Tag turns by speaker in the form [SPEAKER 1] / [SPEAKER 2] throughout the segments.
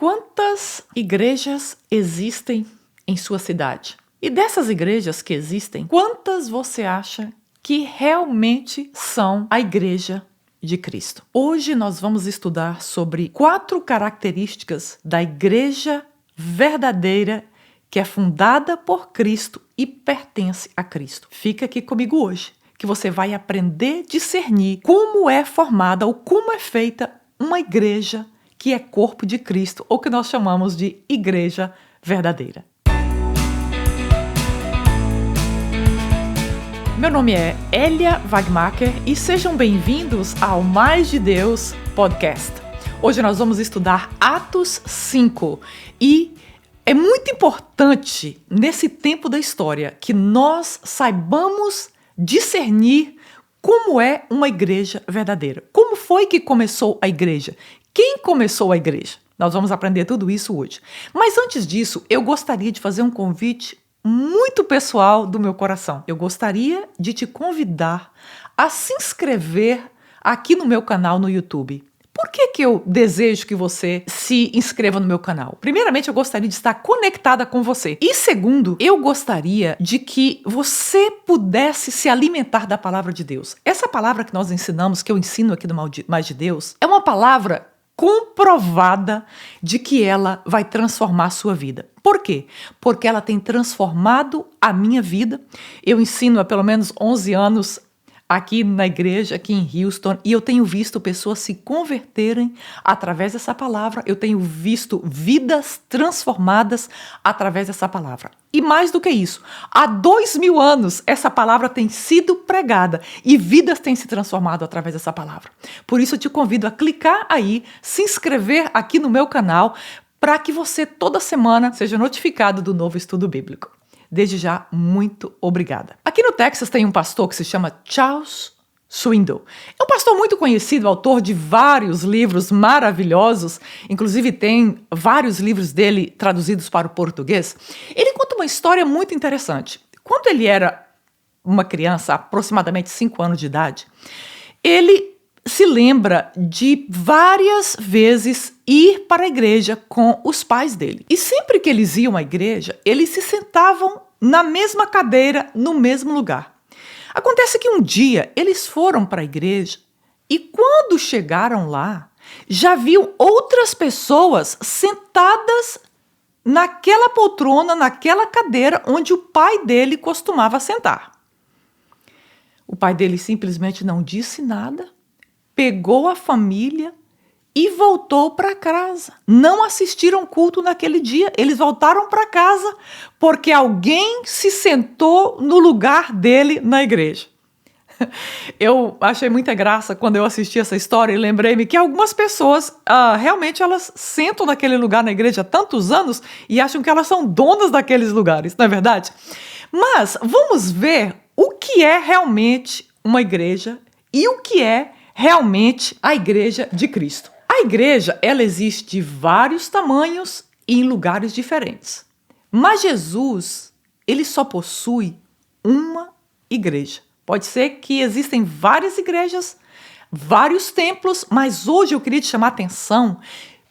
[SPEAKER 1] Quantas igrejas existem em sua cidade? E dessas igrejas que existem, quantas você acha que realmente são a igreja de Cristo? Hoje nós vamos estudar sobre 4 características da igreja verdadeira que é fundada por Cristo e pertence a Cristo. Fica aqui comigo hoje, que você vai aprender a discernir como é formada ou como é feita uma igreja que é corpo de Cristo, ou que nós chamamos de igreja verdadeira. Meu nome é Elia Wagmacher e sejam bem-vindos ao Mais de Deus Podcast. Hoje nós vamos estudar Atos 5 e é muito importante nesse tempo da história que nós saibamos discernir como é uma igreja verdadeira. Como foi que começou a igreja? Quem começou a igreja? Nós vamos aprender tudo isso hoje. Mas antes disso, eu gostaria de fazer um convite muito pessoal do meu coração. Eu gostaria de te convidar a se inscrever aqui no meu canal no YouTube. Por que eu desejo que você se inscreva no meu canal? Primeiramente, eu gostaria de estar conectada com você. E segundo, eu gostaria de que você pudesse se alimentar da palavra de Deus. Essa palavra que nós ensinamos, que eu ensino aqui no Mais de Deus, é uma palavra comprovada de que ela vai transformar a sua vida. Por quê? Porque ela tem transformado a minha vida. Eu ensino há pelo menos 11 anos aqui na igreja, aqui em Houston, e eu tenho visto pessoas se converterem através dessa palavra, eu tenho visto vidas transformadas através dessa palavra. E mais do que isso, há 2000 anos essa palavra tem sido pregada e vidas têm se transformado através dessa palavra. Por isso eu te convido a clicar aí, se inscrever aqui no meu canal, para que você toda semana seja notificado do novo estudo bíblico. Desde já, muito obrigada. Aqui no Texas tem um pastor que se chama Charles Swindoll. É um pastor muito conhecido, autor de vários livros maravilhosos, inclusive tem vários livros dele traduzidos para o português. Ele conta uma história muito interessante. Quando ele era uma criança, aproximadamente 5 anos de idade, ele se lembra de várias vezes ir para a igreja com os pais dele. E sempre que eles iam à igreja, eles se sentavam na mesma cadeira, no mesmo lugar. Acontece que um dia eles foram para a igreja e quando chegaram lá, já viam outras pessoas sentadas naquela poltrona, naquela cadeira onde o pai dele costumava sentar. O pai dele simplesmente não disse nada, pegou a família e voltou para casa. Não assistiram culto naquele dia. Eles voltaram para casa porque alguém se sentou no lugar dele na igreja. Eu achei muita graça quando eu assisti essa história e lembrei-me que algumas pessoas realmente elas sentam naquele lugar na igreja há tantos anos e acham que elas são donas daqueles lugares, não é verdade? Mas vamos ver o que é realmente uma igreja e o que é realmente a igreja de Cristo. A igreja, ela existe de vários tamanhos e em lugares diferentes. Mas Jesus, ele só possui uma igreja. Pode ser que existem várias igrejas, vários templos, mas hoje eu queria te chamar a atenção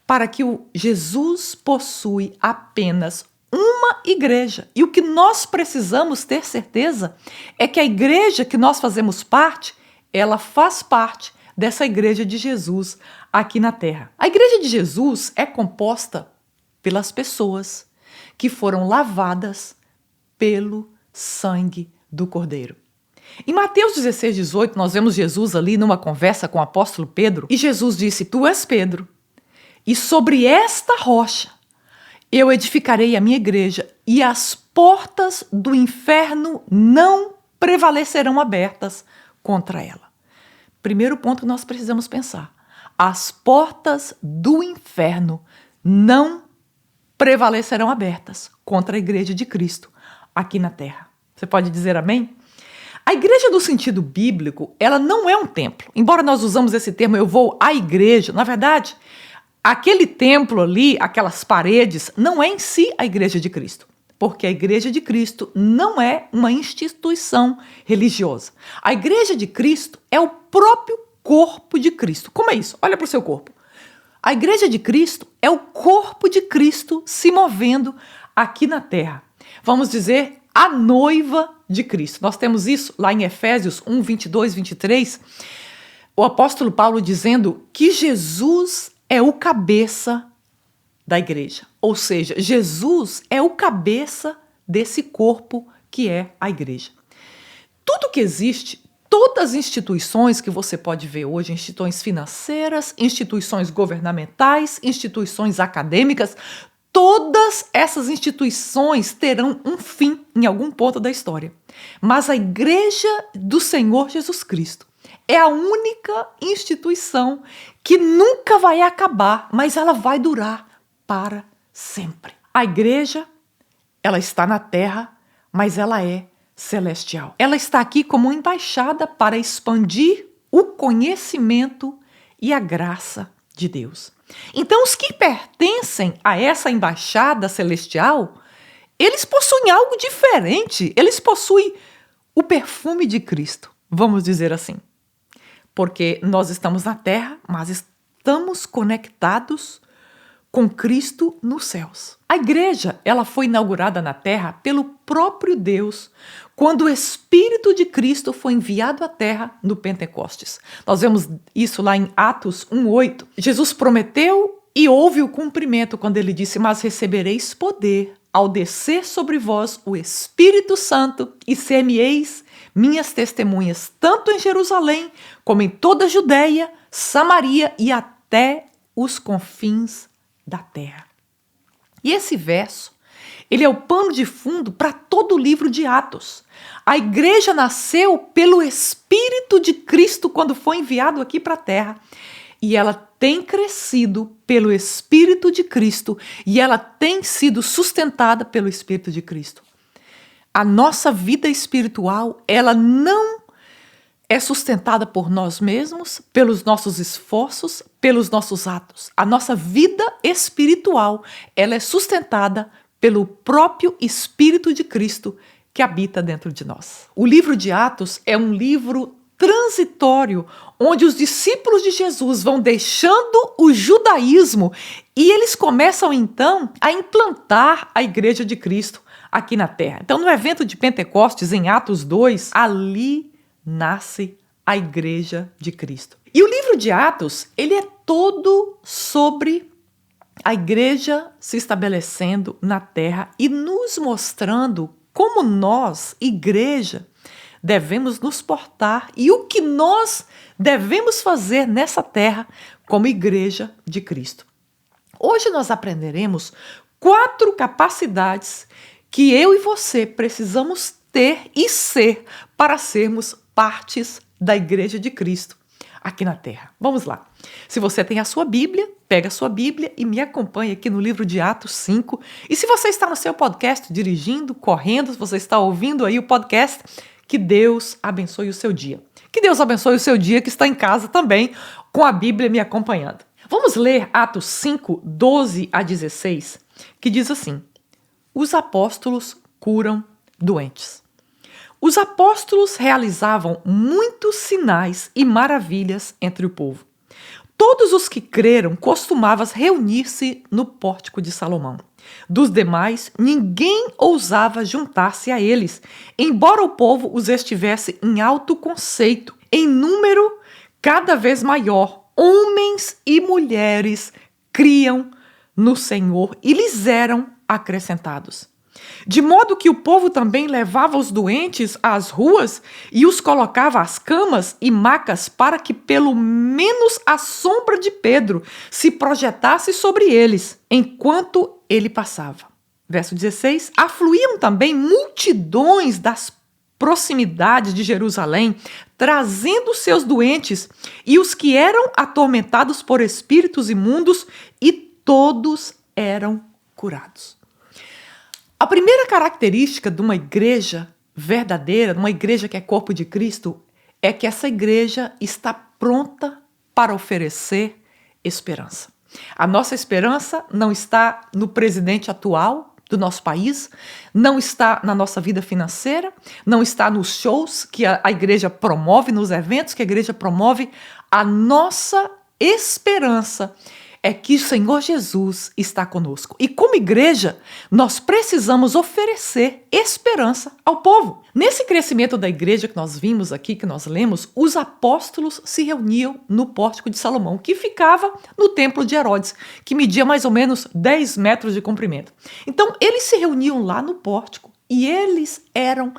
[SPEAKER 1] para que o Jesus possui apenas uma igreja. E o que nós precisamos ter certeza é que a igreja que nós fazemos parte, ela faz parte dessa igreja de Jesus aqui na terra. A igreja de Jesus é composta pelas pessoas que foram lavadas pelo sangue do Cordeiro. Em Mateus 16:18, nós vemos Jesus ali numa conversa com o apóstolo Pedro, e Jesus disse: "Tu és Pedro, e sobre esta rocha eu edificarei a minha igreja, e as portas do inferno não prevalecerão abertas contra ela." Primeiro ponto que nós precisamos pensar: as portas do inferno não prevalecerão abertas contra a igreja de Cristo aqui na terra. Você pode dizer amém? A igreja do sentido bíblico, ela não é um templo. Embora nós usamos esse termo, eu vou à igreja, na verdade, aquele templo ali, aquelas paredes, não é em si a igreja de Cristo. Porque a igreja de Cristo não é uma instituição religiosa. A igreja de Cristo é o próprio corpo de Cristo. Como é isso? Olha para o seu corpo. A igreja de Cristo é o corpo corpo de Cristo se movendo aqui na terra. Vamos dizer, a noiva de Cristo. Nós temos isso lá em Efésios 1, 22, 23. O apóstolo Paulo dizendo que Jesus é o cabeça da igreja. Ou seja, Jesus é o cabeça desse corpo que é a igreja. Tudo que existe, todas as instituições que você pode ver hoje, instituições financeiras, instituições governamentais, instituições acadêmicas, todas essas instituições terão um fim em algum ponto da história. Mas a igreja do Senhor Jesus Cristo é a única instituição que nunca vai acabar, mas ela vai durar para sempre. A igreja, ela está na terra, mas ela é celestial. Ela está aqui como embaixada para expandir o conhecimento e a graça de Deus. Então, os que pertencem a essa embaixada celestial, eles possuem algo diferente. Eles possuem o perfume de Cristo, vamos dizer assim. Porque nós estamos na terra, mas estamos conectados com Cristo nos céus. A igreja, ela foi inaugurada na terra pelo próprio Deus, quando o Espírito de Cristo foi enviado à terra no Pentecostes. Nós vemos isso lá em Atos 1:8. Jesus prometeu e houve o cumprimento quando ele disse: mas recebereis poder ao descer sobre vós o Espírito Santo e ser-me-eis minhas testemunhas, tanto em Jerusalém como em toda a Judéia, Samaria e até os confins da terra. E esse verso, ele é o pano de fundo para todo o livro de Atos. A igreja nasceu pelo Espírito de Cristo quando foi enviado aqui para a terra. E ela tem crescido pelo Espírito de Cristo e ela tem sido sustentada pelo Espírito de Cristo. A nossa vida espiritual, ela não é sustentada por nós mesmos, pelos nossos esforços, pelos nossos atos. A nossa vida espiritual, ela é sustentada pelo próprio Espírito de Cristo que habita dentro de nós. O livro de Atos é um livro transitório, onde os discípulos de Jesus vão deixando o judaísmo e eles começam então a implantar a igreja de Cristo aqui na terra. Então, no evento de Pentecostes, em Atos 2, ali nasce a igreja de Cristo. E o livro de Atos, ele é todo sobre a igreja se estabelecendo na terra e nos mostrando como nós, igreja, devemos nos portar e o que nós devemos fazer nessa terra como igreja de Cristo. Hoje nós aprenderemos 4 capacidades que eu e você precisamos ter e ser para sermos partes da igreja de Cristo aqui na terra. Vamos lá. Se você tem a sua Bíblia, pega a sua Bíblia e me acompanha aqui no livro de Atos 5. E se você está no seu podcast, dirigindo, correndo, se você está ouvindo aí o podcast, que Deus abençoe o seu dia. Que Deus abençoe o seu dia que está em casa também, com a Bíblia me acompanhando. Vamos ler Atos 5, 12 a 16, que diz assim: os apóstolos curam doentes. Os apóstolos realizavam muitos sinais e maravilhas entre o povo. Todos os que creram costumavam reunir-se no pórtico de Salomão. Dos demais, ninguém ousava juntar-se a eles, embora o povo os estivesse em alto conceito, em número cada vez maior. Homens e mulheres criam no Senhor e lhes eram acrescentados. De modo que o povo também levava os doentes às ruas e os colocava às camas e macas para que pelo menos a sombra de Pedro se projetasse sobre eles, enquanto ele passava. Verso 16, afluíam também multidões das proximidades de Jerusalém, trazendo seus doentes e os que eram atormentados por espíritos imundos, e todos eram curados. A primeira característica de uma igreja verdadeira, de uma igreja que é corpo de Cristo, é que essa igreja está pronta para oferecer esperança. A nossa esperança não está no presidente atual do nosso país, não está na nossa vida financeira, não está nos shows que a igreja promove, nos eventos que a igreja promove. A nossa esperança é que o Senhor Jesus está conosco. E como igreja, nós precisamos oferecer esperança ao povo. Nesse crescimento da igreja que nós vimos aqui, que nós lemos, os apóstolos se reuniam no pórtico de Salomão, que ficava no templo de Herodes, que media mais ou menos 10 metros de comprimento. Então, eles se reuniam lá no pórtico e eles eram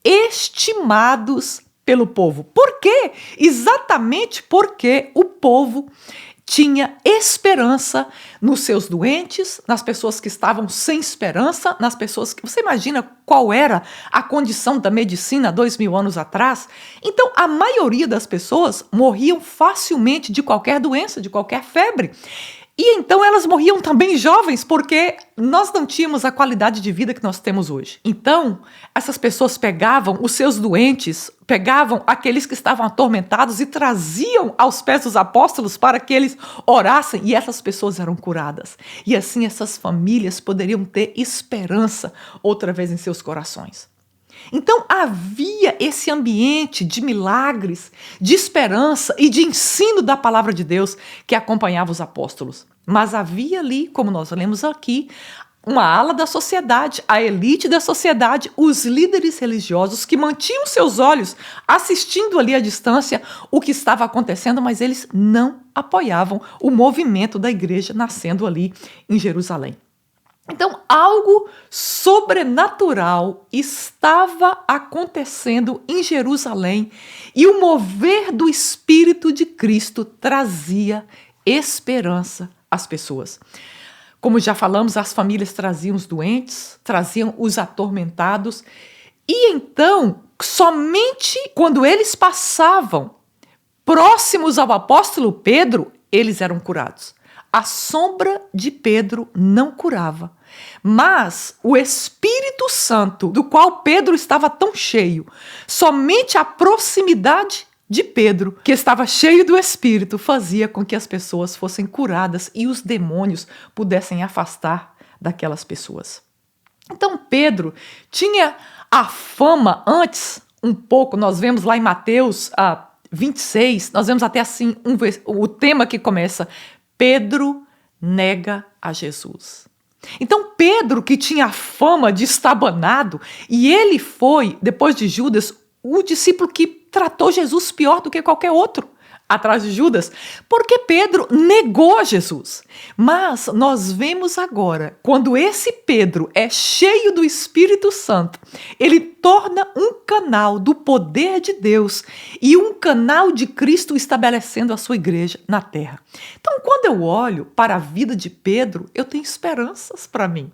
[SPEAKER 1] estimados pelo povo. Por quê? Exatamente porque o povo tinha esperança nos seus doentes, nas pessoas que estavam sem esperança, nas pessoas que... Você imagina qual era a condição da medicina 2000 anos atrás? Então, a maioria das pessoas morriam facilmente de qualquer doença, de qualquer febre. E então elas morriam também jovens, porque nós não tínhamos a qualidade de vida que nós temos hoje. Então, essas pessoas pegavam os seus doentes, pegavam aqueles que estavam atormentados e traziam aos pés dos apóstolos para que eles orassem, e essas pessoas eram curadas. E assim essas famílias poderiam ter esperança outra vez em seus corações. Então havia esse ambiente de milagres, de esperança e de ensino da palavra de Deus que acompanhava os apóstolos. Mas havia ali, como nós lemos aqui, uma ala da sociedade, a elite da sociedade, os líderes religiosos que mantinham seus olhos assistindo ali à distância o que estava acontecendo, mas eles não apoiavam o movimento da igreja nascendo ali em Jerusalém. Então, algo sobrenatural estava acontecendo em Jerusalém e o mover do Espírito de Cristo trazia esperança às pessoas. Como já falamos, as famílias traziam os doentes, traziam os atormentados, e então, somente quando eles passavam próximos ao apóstolo Pedro, eles eram curados. A sombra de Pedro não curava, mas o Espírito Santo, do qual Pedro estava tão cheio, somente a proximidade de Pedro, que estava cheio do Espírito, fazia com que as pessoas fossem curadas e os demônios pudessem afastar daquelas pessoas. Então Pedro tinha a fama antes, um pouco, nós vemos lá em Mateus 26, nós vemos até assim o tema que começa: Pedro nega a Jesus. Então Pedro, que tinha a fama de estabanado, e ele foi, depois de Judas, o discípulo que tratou Jesus pior do que qualquer outro, atrás de Judas, porque Pedro negou a Jesus. Mas nós vemos agora, quando esse Pedro é cheio do Espírito Santo, ele torna um canal do poder de Deus e um canal de Cristo estabelecendo a sua igreja na terra. Então, quando eu olho para a vida de Pedro, eu tenho esperanças para mim.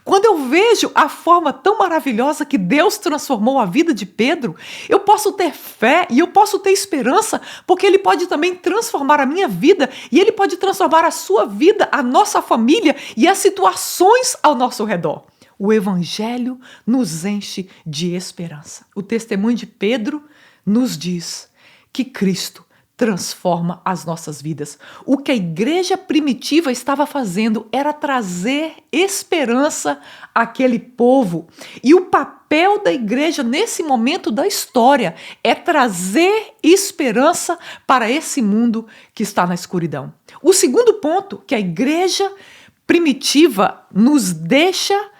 [SPEAKER 1] Quando eu vejo a forma tão maravilhosa que Deus transformou a vida de Pedro, eu posso ter fé e eu posso ter esperança, porque Ele pode também transformar a minha vida e Ele pode transformar a sua vida, a nossa família e as situações ao nosso redor. O Evangelho nos enche de esperança. O testemunho de Pedro nos diz que Cristo transforma as nossas vidas. O que a igreja primitiva estava fazendo era trazer esperança àquele povo. E o papel da igreja nesse momento da história é trazer esperança para esse mundo que está na escuridão. O segundo ponto que a igreja primitiva nos deixa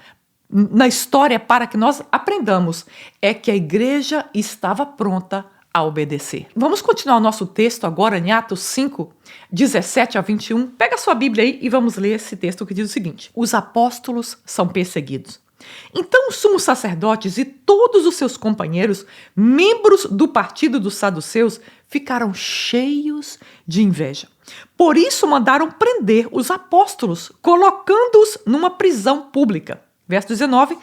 [SPEAKER 1] na história para que nós aprendamos é que a igreja estava pronta a obedecer. Vamos continuar o nosso texto agora em Atos 5, 17 a 21. Pega a sua Bíblia aí e vamos ler esse texto que diz o seguinte: os apóstolos são perseguidos. Então os sumos sacerdotes e todos os seus companheiros, membros do partido dos saduceus, ficaram cheios de inveja. Por isso mandaram prender os apóstolos, colocando-os numa prisão pública. Verso 19.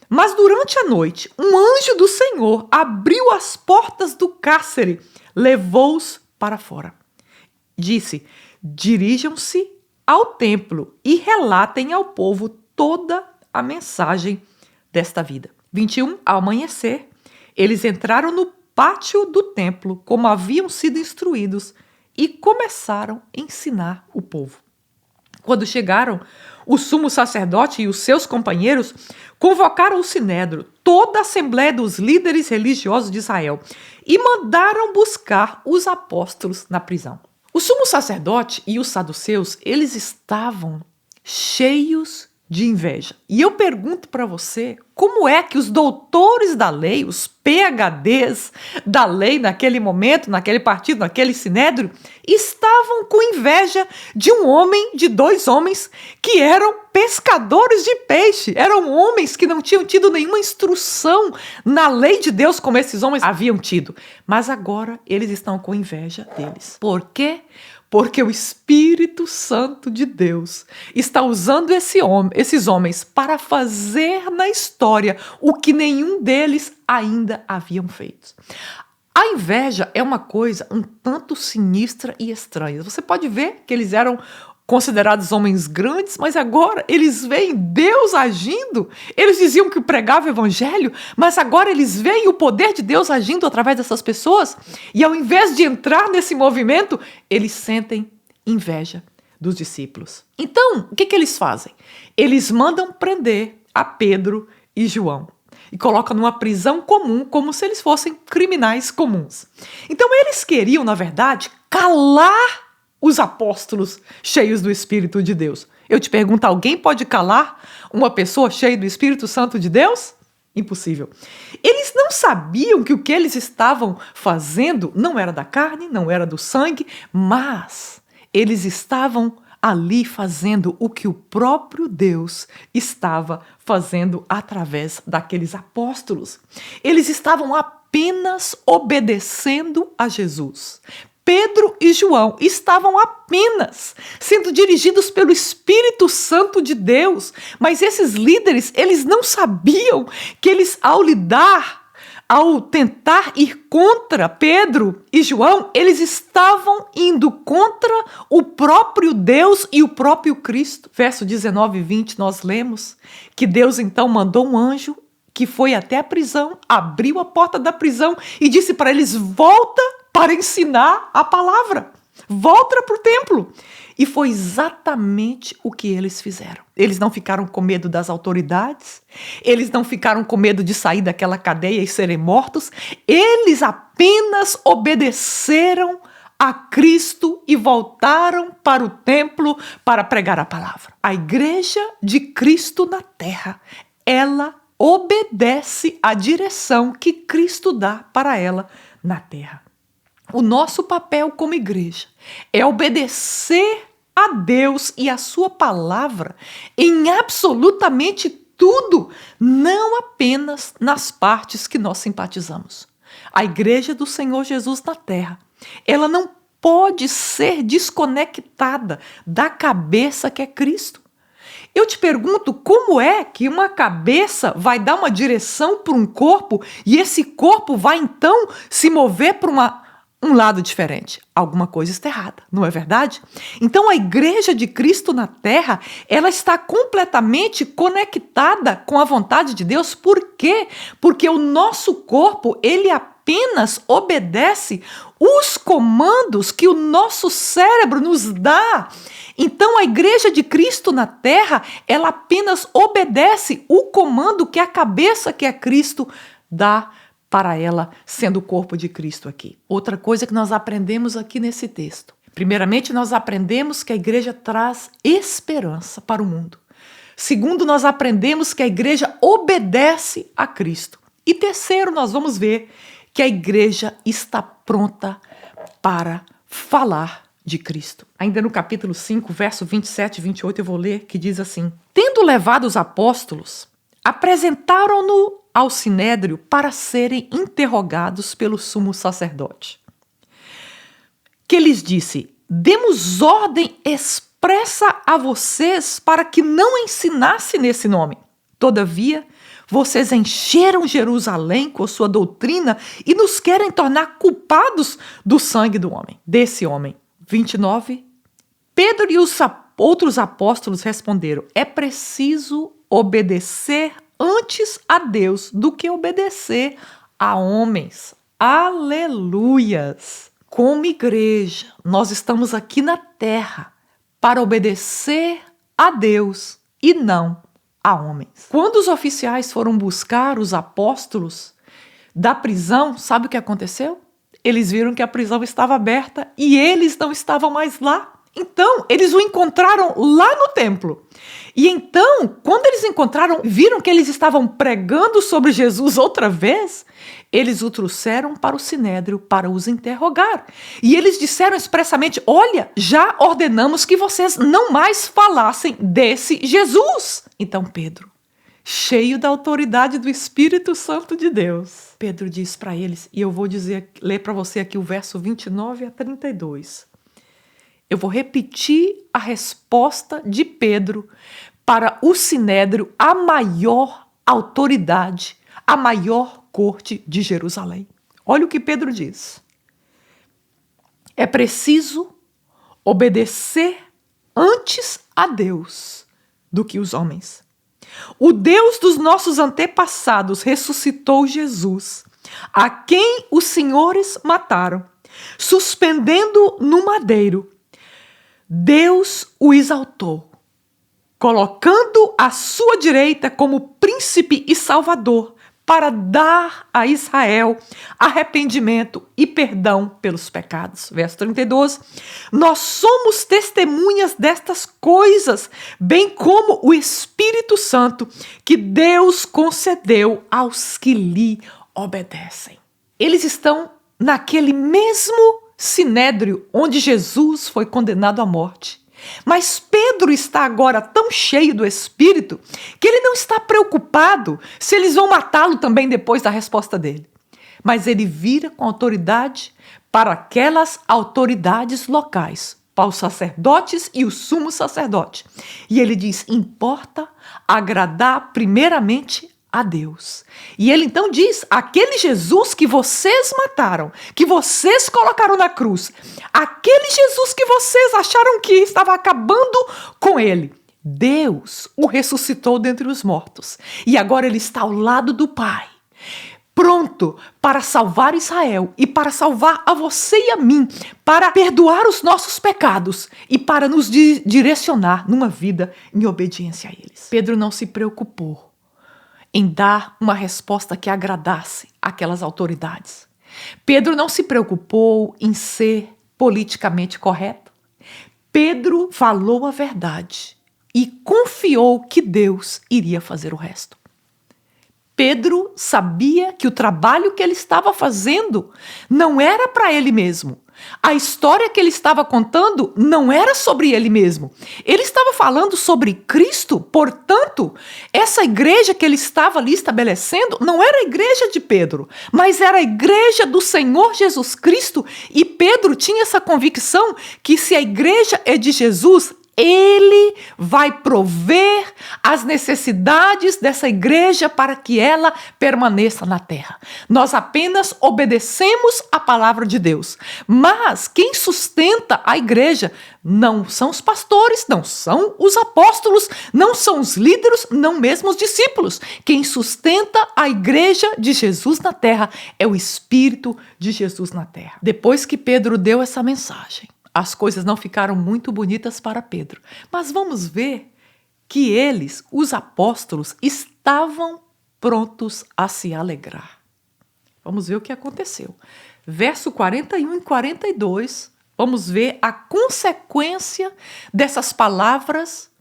[SPEAKER 1] Mas durante a noite, um anjo do Senhor abriu as portas do cárcere, levou-os para fora. Disse: dirijam-se ao templo e relatem ao povo toda a mensagem desta vida. 21. Ao amanhecer, eles entraram no pátio do templo, como haviam sido instruídos, e começaram a ensinar o povo. Quando chegaram, o sumo sacerdote e os seus companheiros convocaram o sinédrio, toda a assembleia dos líderes religiosos de Israel, e mandaram buscar os apóstolos na prisão. O sumo sacerdote e os saduceus, eles estavam cheios de inveja. E eu pergunto para você, como é que os doutores da lei, os PhDs da lei naquele momento, naquele partido, naquele sinédrio, estavam com inveja de um homem, de dois homens que eram pescadores de peixe. Eram homens que não tinham tido nenhuma instrução na lei de Deus como esses homens haviam tido. Mas agora eles estão com inveja deles. Por quê? Porque o Espírito Santo de Deus está usando esses homens para fazer na história o que nenhum deles ainda haviam feito. A inveja é uma coisa um tanto sinistra e estranha. Você pode ver que eles eram considerados homens grandes, mas agora eles veem Deus agindo. Eles diziam que pregava o evangelho, mas agora eles veem o poder de Deus agindo através dessas pessoas. E ao invés de entrar nesse movimento, eles sentem inveja dos discípulos. Então, o que eles fazem? Eles mandam prender a Pedro e João e colocam numa prisão comum, como se eles fossem criminais comuns. Então, eles queriam, na verdade, calar os apóstolos cheios do Espírito de Deus. Eu te pergunto, alguém pode calar uma pessoa cheia do Espírito Santo de Deus? Impossível. Eles não sabiam que o que eles estavam fazendo não era da carne, não era do sangue, mas eles estavam ali fazendo o que o próprio Deus estava fazendo através daqueles apóstolos. Eles estavam apenas obedecendo a Jesus. Pedro e João estavam apenas sendo dirigidos pelo Espírito Santo de Deus, mas esses líderes, eles não sabiam que eles, ao tentar ir contra Pedro e João, eles estavam indo contra o próprio Deus e o próprio Cristo. Verso 19 e 20, nós lemos que Deus então mandou um anjo que foi até a prisão, abriu a porta da prisão e disse para eles: volta para ensinar a palavra. Volta para o templo. E foi exatamente o que eles fizeram. Eles não ficaram com medo das autoridades, eles não ficaram com medo de sair daquela cadeia e serem mortos, eles apenas obedeceram a Cristo e voltaram para o templo para pregar a palavra. A igreja de Cristo na terra, ela obedece à direção que Cristo dá para ela na terra. O nosso papel como igreja é obedecer a Deus e a sua palavra em absolutamente tudo, não apenas nas partes que nós simpatizamos. A igreja do Senhor Jesus na terra, ela não pode ser desconectada da cabeça que é Cristo. Eu te pergunto, como é que uma cabeça vai dar uma direção para um corpo e esse corpo vai então se mover para um lado diferente? Alguma coisa está errada, não é verdade? Então a igreja de Cristo na terra, ela está completamente conectada com a vontade de Deus. Por quê? Porque o nosso corpo, ele apenas obedece os comandos que o nosso cérebro nos dá. Então a igreja de Cristo na terra, ela apenas obedece o comando que a cabeça, que é Cristo, dá para ela, sendo o corpo de Cristo aqui. Outra coisa que nós aprendemos aqui nesse texto. Primeiramente, nós aprendemos que a igreja traz esperança para o mundo. Segundo, nós aprendemos que a igreja obedece a Cristo. E terceiro, nós vamos ver que a igreja está pronta para falar de Cristo. Ainda no capítulo 5, verso 27 e 28, eu vou ler, que diz assim: tendo levado os apóstolos, apresentaram-no ao sinédrio para serem interrogados pelo sumo sacerdote, que lhes disse: demos ordem expressa a vocês para que não ensinasse nesse nome. Todavia, vocês encheram Jerusalém com sua doutrina e nos querem tornar culpados do sangue do homem, desse homem. 29. Pedro e os outros apóstolos responderam: é preciso obedecer antes a Deus do que obedecer a homens. Aleluias! Como igreja, nós estamos aqui na terra para obedecer a Deus e não a homens. Quando os oficiais foram buscar os apóstolos da prisão, sabe o que aconteceu? eles viram que a prisão estava aberta e eles não estavam mais lá. Então, eles o encontraram lá no templo. E então, quando eles encontraram, viram que eles estavam pregando sobre Jesus outra vez, eles o trouxeram para o sinédrio para os interrogar. E eles disseram expressamente: olha, já ordenamos que vocês não mais falassem desse Jesus. Então Pedro, cheio da autoridade do Espírito Santo de Deus, Pedro diz para eles, e eu vou ler para você aqui o verso 29 a 32. Eu vou repetir a resposta de Pedro para o sinédrio, a maior autoridade, a maior corte de Jerusalém. Olha o que Pedro diz. É preciso obedecer antes a Deus do que os homens. O Deus dos nossos antepassados ressuscitou Jesus, a quem os senhores mataram, suspendendo no madeiro. Deus o exaltou, colocando à sua direita como príncipe e salvador, para dar a Israel arrependimento e perdão pelos pecados. Verso 32. Nós somos testemunhas destas coisas, bem como o Espírito Santo, que Deus concedeu aos que lhe obedecem. Eles estão naquele mesmo sinédrio onde Jesus foi condenado à morte. Mas Pedro está agora tão cheio do Espírito que ele não está preocupado se eles vão matá-lo também depois da resposta dele. Mas ele vira com autoridade para aquelas autoridades locais, para os sacerdotes e o sumo sacerdote. E ele diz: importa agradar primeiramente a Deus. E ele então diz: aquele Jesus que vocês mataram, que vocês colocaram na cruz, aquele Jesus que vocês acharam que estava acabando com ele, Deus o ressuscitou dentre os mortos. E agora ele está ao lado do Pai, pronto para salvar Israel e para salvar a você e a mim, para perdoar os nossos pecados e para nos direcionar numa vida em obediência a eles. Pedro não se preocupou em dar uma resposta que agradasse aquelas autoridades. Pedro não se preocupou em ser politicamente correto. Pedro falou a verdade e confiou que Deus iria fazer o resto. Pedro sabia que o trabalho que ele estava fazendo não era para ele mesmo. A história que ele estava contando não era sobre ele mesmo. Ele estava falando sobre Cristo, portanto, essa igreja que ele estava ali estabelecendo não era a igreja de Pedro, mas era a igreja do Senhor Jesus Cristo. E Pedro tinha essa convicção que se a igreja é de Jesus, ele vai prover as necessidades dessa igreja para que ela permaneça na terra. Nós apenas obedecemos a palavra de Deus. Mas quem sustenta a igreja não são os pastores, não são os apóstolos, não são os líderes, não mesmo os discípulos. Quem sustenta a igreja de Jesus na terra é o Espírito de Jesus na terra. Depois que Pedro deu essa mensagem, as coisas não ficaram muito bonitas para Pedro. Mas vamos ver que eles, os apóstolos, estavam prontos a se alegrar. Vamos ver o que aconteceu. Verso 41 e 42, vamos ver a consequência dessas palavras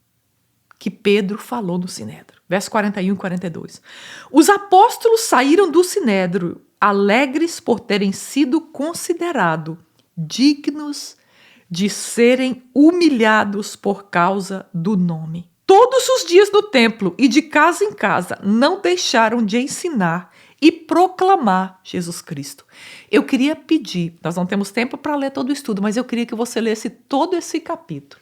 [SPEAKER 1] que Pedro falou no sinédrio. Verso 41 e 42. Os apóstolos saíram do sinédrio alegres por terem sido considerados dignos de serem humilhados por causa do nome. Todos os dias no templo e de casa em casa não deixaram de ensinar e proclamar Jesus Cristo. Eu queria pedir, nós não temos tempo para ler todo o estudo, mas eu queria que você lesse todo esse capítulo.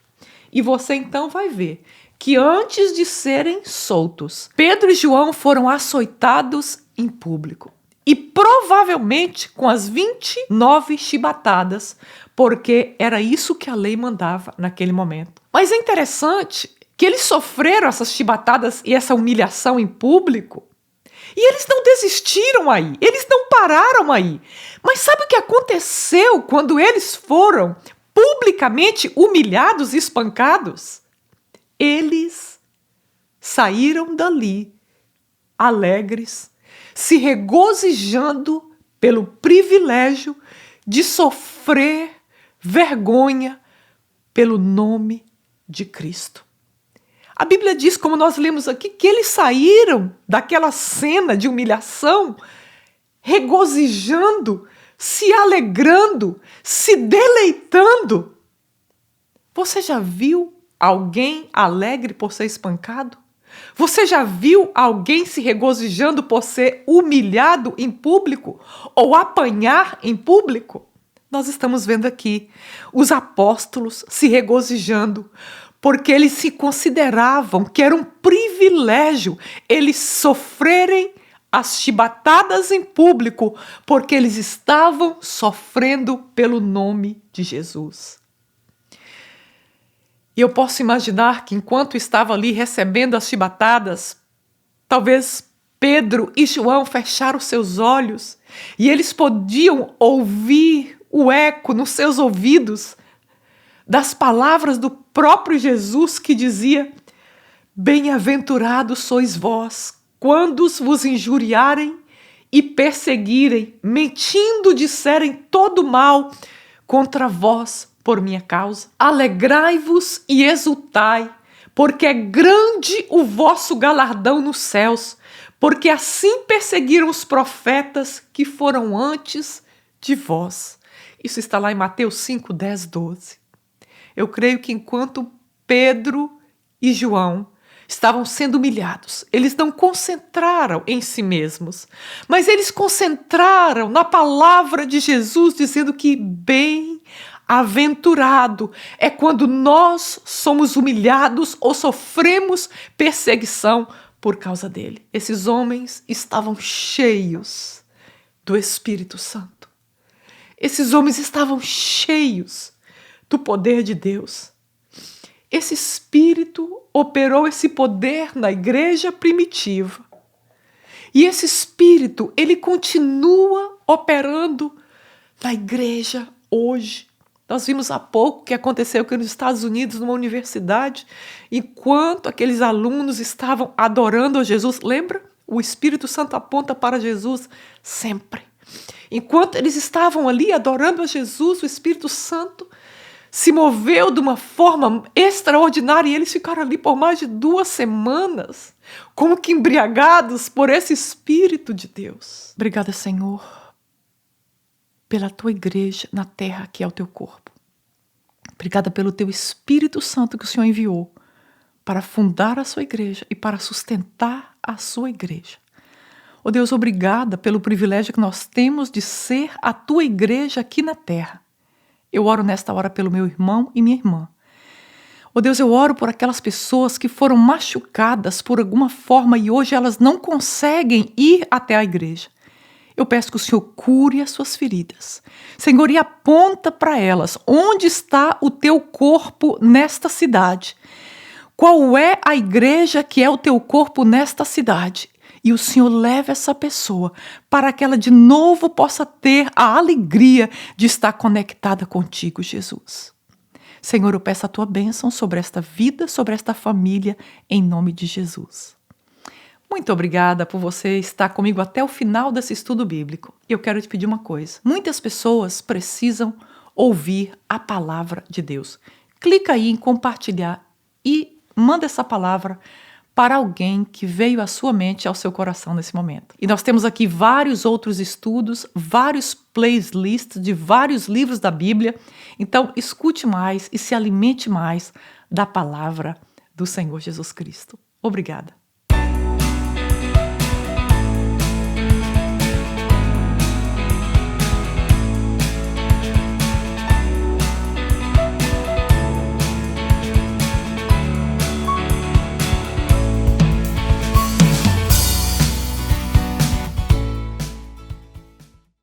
[SPEAKER 1] E você então vai ver que antes de serem soltos, Pedro e João foram açoitados em público. E provavelmente com as 29 chibatadas, porque era isso que a lei mandava naquele momento. Mas é interessante que eles sofreram essas chibatadas e essa humilhação em público, e eles não desistiram aí, eles não pararam aí. Mas sabe o que aconteceu quando eles foram publicamente humilhados e espancados? Eles saíram dali alegres, se regozijando pelo privilégio de sofrer vergonha pelo nome de Cristo. A Bíblia diz, como nós lemos aqui, que eles saíram daquela cena de humilhação regozijando, se alegrando, se deleitando. Você já viu alguém alegre por ser espancado? Você já viu alguém se regozijando por ser humilhado em público ou apanhar em público? Nós estamos vendo aqui os apóstolos se regozijando porque eles se consideravam que era um privilégio eles sofrerem as chibatadas em público porque eles estavam sofrendo pelo nome de Jesus. E eu posso imaginar que enquanto estava ali recebendo as chibatadas, talvez Pedro e João fecharam seus olhos e eles podiam ouvir o eco nos seus ouvidos das palavras do próprio Jesus que dizia: bem-aventurados sois vós, quando vos injuriarem e perseguirem, mentindo disserem todo mal contra vós por minha causa. Alegrai-vos e exultai, porque é grande o vosso galardão nos céus, porque assim perseguiram os profetas que foram antes de vós. Isso está lá em Mateus 5, 10, 12. Eu creio que enquanto Pedro e João estavam sendo humilhados, eles não concentraram em si mesmos, mas eles concentraram na palavra de Jesus, dizendo que bem-aventurado é quando nós somos humilhados ou sofremos perseguição por causa dele. Esses homens estavam cheios do Espírito Santo. Esses homens estavam cheios do poder de Deus. Esse Espírito operou esse poder na igreja primitiva. E esse Espírito, ele continua operando na igreja hoje. Nós vimos há pouco o que aconteceu aqui nos Estados Unidos, numa universidade, enquanto aqueles alunos estavam adorando a Jesus. Lembra? O Espírito Santo aponta para Jesus sempre. Enquanto eles estavam ali adorando a Jesus, o Espírito Santo se moveu de uma forma extraordinária e eles ficaram ali por mais de 2 semanas, como que embriagados por esse Espírito de Deus. Obrigada, Senhor, pela tua igreja na terra que é o teu corpo. Obrigada pelo teu Espírito Santo que o Senhor enviou para fundar a sua igreja e para sustentar a sua igreja. Oh Deus, obrigada pelo privilégio que nós temos de ser a tua igreja aqui na terra. Eu oro nesta hora pelo meu irmão e minha irmã. Oh Deus, eu oro por aquelas pessoas que foram machucadas por alguma forma e hoje elas não conseguem ir até a igreja. Eu peço que o Senhor cure as suas feridas. Senhor, e aponta para elas onde está o teu corpo nesta cidade. Qual é a igreja que é o teu corpo nesta cidade? E o Senhor leva essa pessoa para que ela de novo possa ter a alegria de estar conectada contigo, Jesus. Senhor, eu peço a tua bênção sobre esta vida, sobre esta família, em nome de Jesus. Muito obrigada por você estar comigo até o final desse estudo bíblico. Eu quero te pedir uma coisa. Muitas pessoas precisam ouvir a palavra de Deus. Clica aí em compartilhar e manda essa palavra para alguém que veio à sua mente, ao seu coração nesse momento. E nós temos aqui vários outros estudos, vários playlists de vários livros da Bíblia. Então, escute mais e se alimente mais da palavra do Senhor Jesus Cristo. Obrigada.